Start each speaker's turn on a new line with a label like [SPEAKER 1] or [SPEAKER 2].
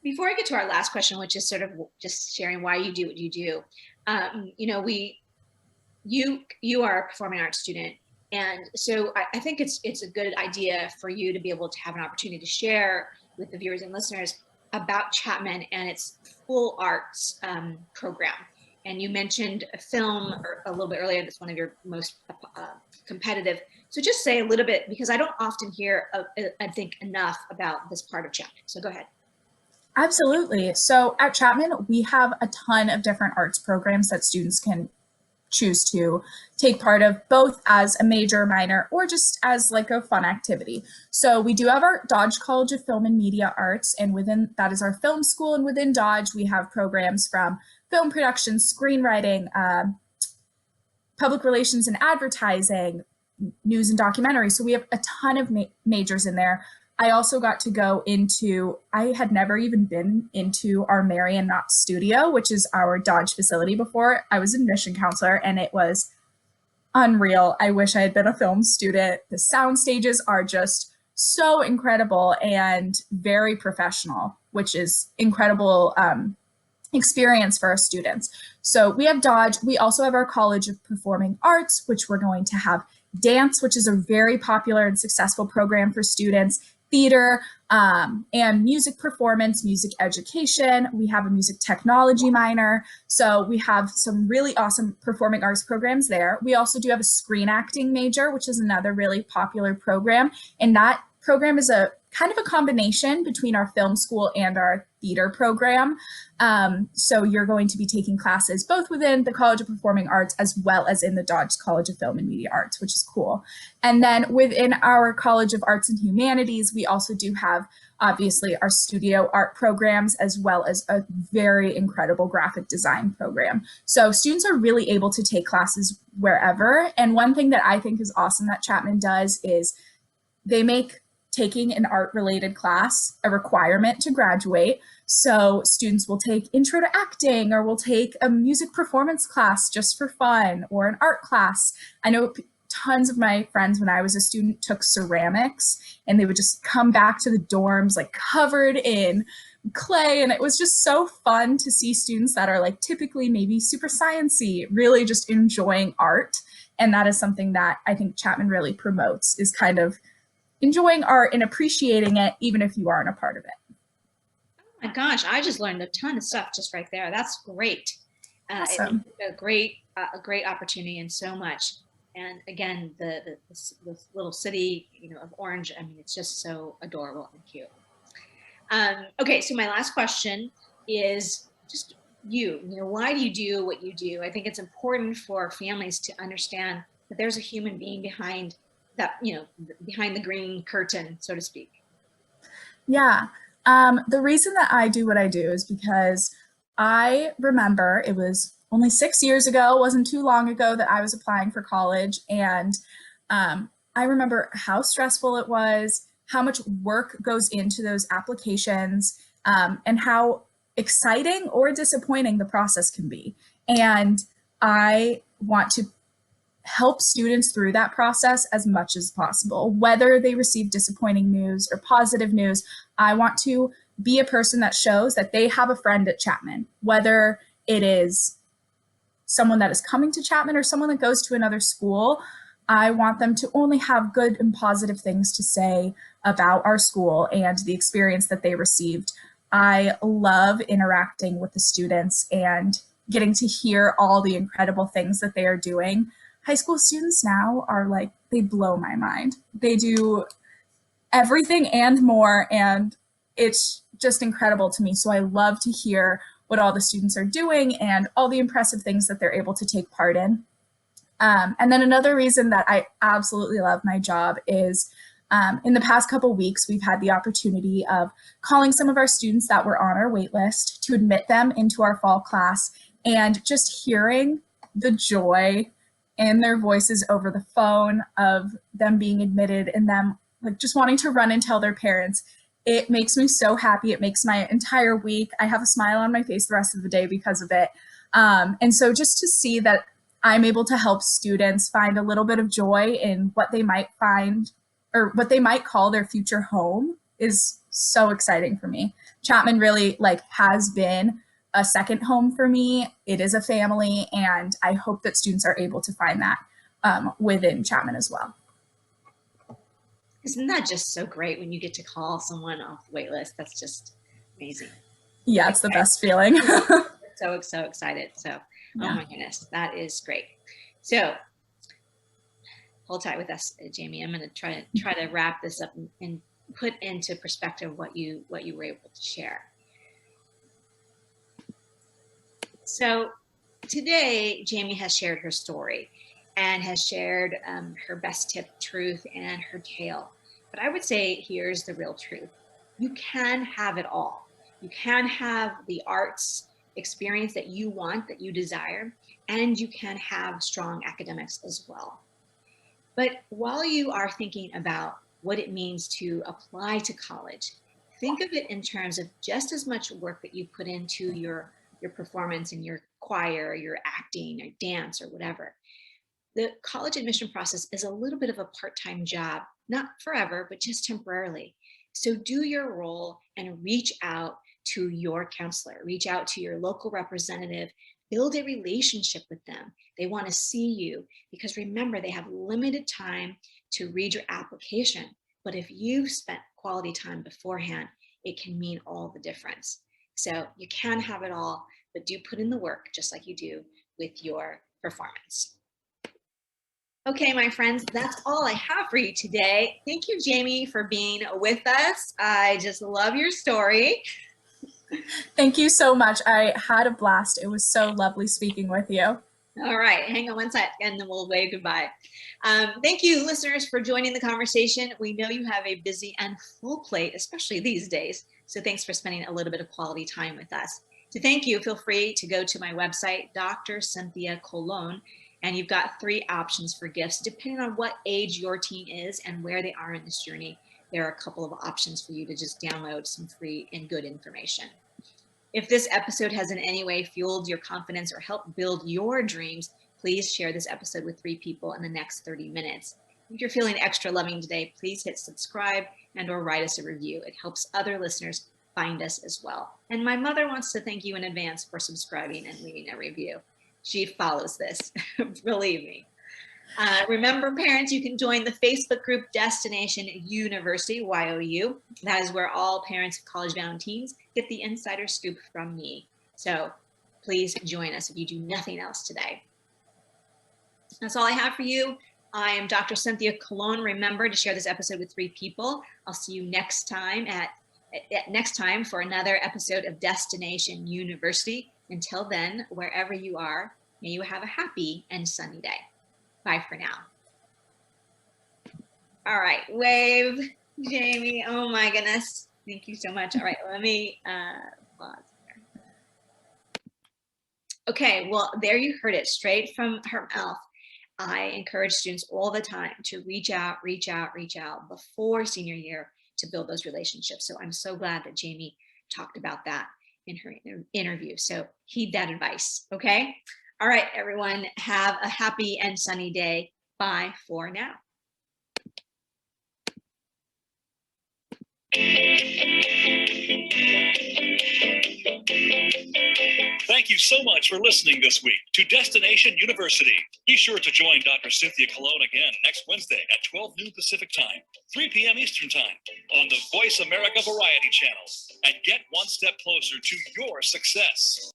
[SPEAKER 1] Before I get to our last question, which is sort of just sharing why you do what you do, you know, you are a performing arts student, and so I think it's a good idea for you to be able to have an opportunity to share with the viewers and listeners about Chapman and its full arts program. And you mentioned a film a little bit earlier that's one of your most competitive. So just say a little bit, because I don't often hear, I think, enough about this part of Chapman. So go ahead.
[SPEAKER 2] Absolutely. So at Chapman, we have a ton of different arts programs that students can choose to take part of, both as a major, minor, or just as like a fun activity. So we do have our Dodge College of Film and Media Arts, and within that is our film school. And within Dodge, we have programs from film production, screenwriting, public relations and advertising, news and documentary. So we have a ton of majors in there. I also got to go into, I had never even been into our Marion Knott studio, which is our Dodge facility before. I was an admission counselor and it was unreal. I wish I had been a film student. The sound stages are just so incredible and very professional, which is incredible experience for our students. So we have Dodge. We also have our College of Performing Arts, which we're going to have dance, which is a very popular and successful program for students, theater, and music performance, music education. We have a music technology minor. So we have some really awesome performing arts programs there. We also do have a screen acting major, which is another really popular program. And that program is a kind of a combination between our film school and our theater program. So you're going to be taking classes both within the College of Performing Arts as well as in the Dodge College of Film and Media Arts, which is cool. And then within our College of Arts and Humanities, we also do have obviously our studio art programs as well as a very incredible graphic design program. So students are really able to take classes wherever. And one thing that I think is awesome that Chapman does is they make taking an art related class a requirement to graduate. So students will take intro to acting, or will take a music performance class just for fun, or an art class. I know tons of my friends when I was a student took ceramics, and they would just come back to the dorms like covered in clay, and it was just so fun to see students that are like typically maybe super sciencey really just enjoying art. And that is something that I think Chapman really promotes, is kind of enjoying art and appreciating it, even if you aren't a part of it.
[SPEAKER 1] Oh my gosh, I just learned a ton of stuff just right there. That's great.
[SPEAKER 2] Awesome.
[SPEAKER 1] A great opportunity and so much. And again, this little city, you know, of Orange. I mean, it's just so adorable and cute. Okay, so my last question is just you know, why do you do what you do? I think it's important for families to understand that there's a human being behind that, you know, behind the green curtain, so to speak.
[SPEAKER 2] Yeah. The reason that I do what I do is because I remember it was only 6 years ago, wasn't too long ago, that I was applying for college. And I remember how stressful it was, how much work goes into those applications, and how exciting or disappointing the process can be. And I want to help students through that process as much as possible. Whether they receive disappointing news or positive news, I want to be a person that shows that they have a friend at Chapman, whether it is someone that is coming to Chapman or someone that goes to another school. I want them to only have good and positive things to say about our school and the experience that they received. I love interacting with the students and getting to hear all the incredible things that they are doing. High school students now are like, they blow my mind. They do everything and more, and it's just incredible to me. So I love to hear what all the students are doing and all the impressive things that they're able to take part in. And then another reason that I absolutely love my job is in the past couple weeks, we've had the opportunity of calling some of our students that were on our wait list to admit them into our fall class, and just hearing the joy in their voices over the phone of them being admitted and them like just wanting to run and tell their parents. It makes me so happy. It makes my entire week. I have a smile on my face the rest of the day because of it. And so just to see that I'm able to help students find a little bit of joy in what they might find or what they might call their future home is so exciting for me. Chapman really like has been a second home for me. It is a family, and I hope that students are able to find that within Chapman as well.
[SPEAKER 1] Isn't that just so great when you get to call someone off the wait list? That's just amazing.
[SPEAKER 2] Yeah, it's the best feeling.
[SPEAKER 1] So excited. So,
[SPEAKER 2] Yeah.
[SPEAKER 1] Oh my goodness, that is great. So hold tight with us, Jamie. I'm going to try to wrap this up and put into perspective what you were able to share. So today, Jamie has shared her story and has shared her best tip, truth, and her tale. But I would say here's the real truth. You can have it all. You can have the arts experience that you want, that you desire, and you can have strong academics as well. But while you are thinking about what it means to apply to college, think of it in terms of just as much work that you put into your performance in your choir, your acting, or dance, or whatever. The college admission process is a little bit of a part-time job, not forever, but just temporarily. So do your role and reach out to your counselor, reach out to your local representative, build a relationship with them. They want to see you because remember, they have limited time to read your application. But if you've spent quality time beforehand, it can mean all the difference. So you can have it all, but do put in the work just like you do with your performance. Okay, my friends, that's all I have for you today. Thank you, Jamie, for being with us. I just love your story.
[SPEAKER 2] Thank you so much. I had a blast. It was so lovely speaking with you.
[SPEAKER 1] All right, hang on one sec and then we'll wave goodbye. Thank you, listeners, for joining the conversation. We know you have a busy and full plate, especially these days. So thanks for spending a little bit of quality time with us. To thank you, feel free to go to my website, Dr. Cynthia Colon, and you've got 3 options for gifts, depending on what age your teen is and where they are in this journey. There are a couple of options for you to just download some free and good information. If this episode has in any way fueled your confidence or helped build your dreams, please share this episode with 3 people in the next 30 minutes. If you're feeling extra loving today, please hit subscribe and/or write us a review. It helps other listeners find us as well. And my mother wants to thank you in advance for subscribing and leaving a review. She follows this, believe me. Remember, parents, you can join the Facebook group Destination University, YOU. That is where all parents of college-bound teens get the insider scoop from me. So please join us if you do nothing else today. That's all I have for you. I am Dr. Cynthia Colon. Remember to share this episode with 3 people. I'll see you next time for another episode of Destination University. Until then, wherever you are, may you have a happy and sunny day. Bye for now. All right, wave, Jamie. Oh my goodness. Thank you so much. All right, let me pause here. Okay, well, there you heard it straight from her mouth. I encourage students all the time to reach out before senior year to build those relationships. So I'm so glad that Jamie talked about that in her interview. So heed that advice, okay? All right, everyone, have a happy and sunny day. Bye for now.
[SPEAKER 3] Thank you so much for listening this week to Destination University. Be sure to join Dr. Cynthia Colon again next Wednesday at 12 noon Pacific Time, 3 p.m. Eastern Time on the Voice America Variety Channel, and get one step closer to your success.